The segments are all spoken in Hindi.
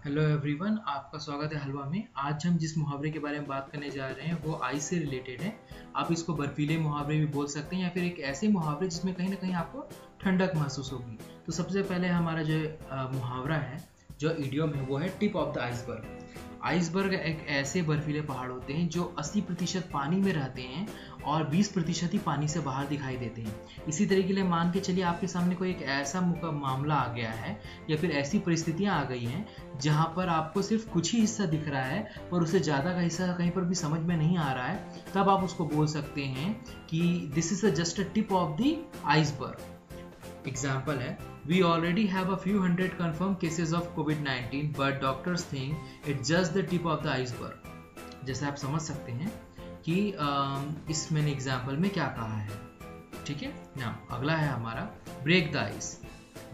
हेलो एवरीवन, आपका स्वागत है हलवा में। आज हम जिस मुहावरे के बारे में बात करने जा रहे हैं वो आइस से रिलेटेड है। आप इसको बर्फीले मुहावरे भी बोल सकते हैं या फिर एक ऐसे मुहावरे जिसमें कहीं ना कहीं आपको ठंडक महसूस होगी। तो सबसे पहले हमारा जो मुहावरा है, जो इडियम है, वो है tip of the iceberg. Iceberg एक ऐसे बर्फीले पहाड़ होते हैं जो 80% पानी में रहते हैं और 20% ही पानी से बाहर दिखाई देते हैं। इसी तरीके लिए मान के चलिए आपके सामने कोई एक ऐसा मामला आ गया है या फिर ऐसी परिस्थितियां आ गई हैं जहां पर आपको सिर्फ कुछ ही हिस्सा दिख रहा है और उससे ज़्यादा का हिस्सा कहीं पर भी समझ में नहीं आ रहा है, तब आप उसको बोल सकते हैं कि this is just a tip of the iceberg. Example है, we already have a few hundred confirmed cases of COVID-19 but doctors think it's just the tip of the iceberg। जैसे आप समझ सकते हैं कि इस मैंने एग्जाम्पल में क्या कहा है। ठीक है ना। अगला है हमारा break the ice.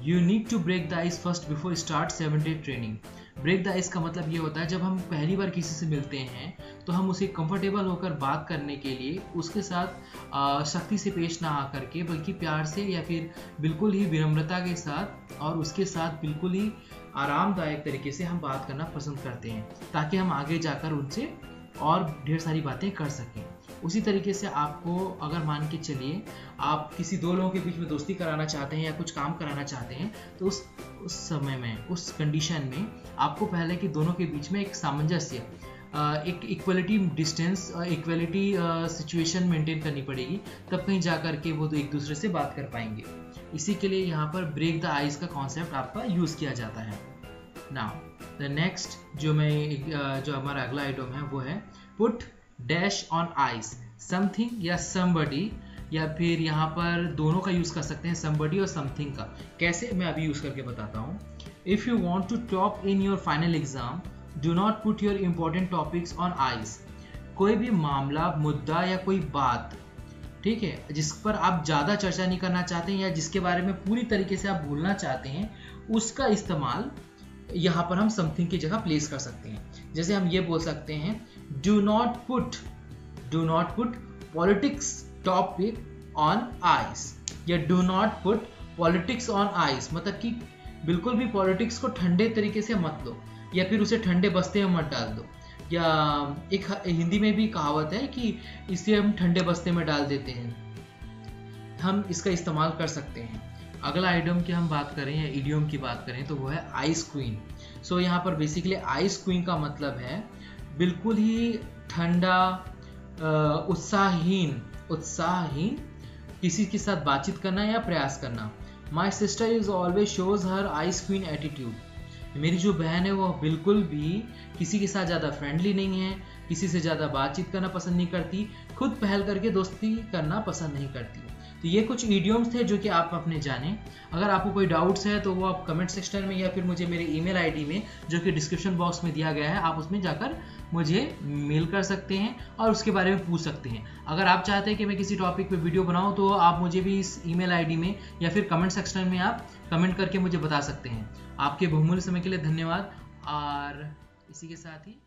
You need to break the ice first before start 7 day training. Break the ice का मतलब ये होता है जब हम पहली बार किसी से मिलते हैं तो हम उसे कंफर्टेबल होकर बात करने के लिए उसके साथ सख्ती से पेश ना आकर के, बल्कि प्यार से या फिर बिल्कुल ही विनम्रता के साथ और उसके साथ बिल्कुल ही आरामदायक तरीके से हम बात करना पसंद करते हैं, ताकि हम आगे जाकर उनसे और ढेर सारी बातें कर सकें। उसी तरीके से आपको अगर मान के चलिए आप किसी दो लोगों के बीच में दोस्ती कराना चाहते हैं या कुछ काम कराना चाहते हैं, तो उस समय में, उस कंडीशन में आपको पहले कि दोनों के बीच में एक सामंजस्य, एक equality distance, equality situation maintain करनी पड़ेगी, तब कहीं जा कर के वो तो एक दूसरे से बात कर पाएंगे। इसी के लिए यहाँ पर ब्रेक द आइस का कॉन्सेप्ट आपका यूज़ किया जाता है। नाउ द नेक्स्ट जो हमारा अगला आइटम है वो है put dash on ice something या समबडी, या फिर यहाँ पर दोनों का यूज़ कर सकते हैं, समबडी और समथिंग का। कैसे, मैं अभी यूज़ करके बताता हूँ। If you want to top in your final exam do not put your important topics on ice. कोई भी मामला, मुद्दा या कोई बात, ठीक है, जिस पर आप ज़्यादा चर्चा नहीं करना चाहते हैं या जिसके बारे में पूरी तरीके से आप भूलना चाहते हैं, उसका इस्तेमाल यहाँ पर हम समथिंग की जगह प्लेस कर सकते हैं। जैसे हम ये बोल सकते हैं do not put politics topic on ice, या do not put politics on ice, मतलब कि बिल्कुल भी पॉलिटिक्स को ठंडे तरीके से मत लो या फिर उसे ठंडे बस्ते में मत डाल दो। या एक हिंदी में भी कहावत है कि इसे हम ठंडे बस्ते में डाल देते हैं, हम इसका इस्तेमाल कर सकते हैं। अगला आइटम की हम बात करें या इडियम की बात करें तो वो है आइस क्वीन। सो यहाँ पर बेसिकली आइस क्वीन का मतलब है बिल्कुल ही ठंडा, उत्साहहीन किसी के साथ बातचीत करना या प्रयास करना। My sister is always shows her ice queen attitude. मेरी जो बहन है वो बिल्कुल भी किसी के साथ ज़्यादा फ्रेंडली नहीं है, किसी से ज़्यादा बातचीत करना पसंद नहीं करती, खुद पहल करके दोस्ती करना पसंद नहीं करती। तो ये कुछ इडियम्स थे जो कि आप अपने जाने। अगर आपको कोई डाउट्स है तो वो आप कमेंट सेक्शन में या फिर मुझे मेरे ईमेल आईडी में, जो कि डिस्क्रिप्शन बॉक्स में दिया गया है, आप उसमें जाकर मुझे मेल कर सकते हैं और उसके बारे में पूछ सकते हैं। अगर आप चाहते हैं कि मैं किसी टॉपिक पे वीडियो बनाऊं तो आप मुझे भी इस ईमेल आईडी में या फिर कमेंट सेक्शन में आप कमेंट करके मुझे बता सकते हैं। आपके बहुमूल्य समय के लिए धन्यवाद, और इसी के साथ ही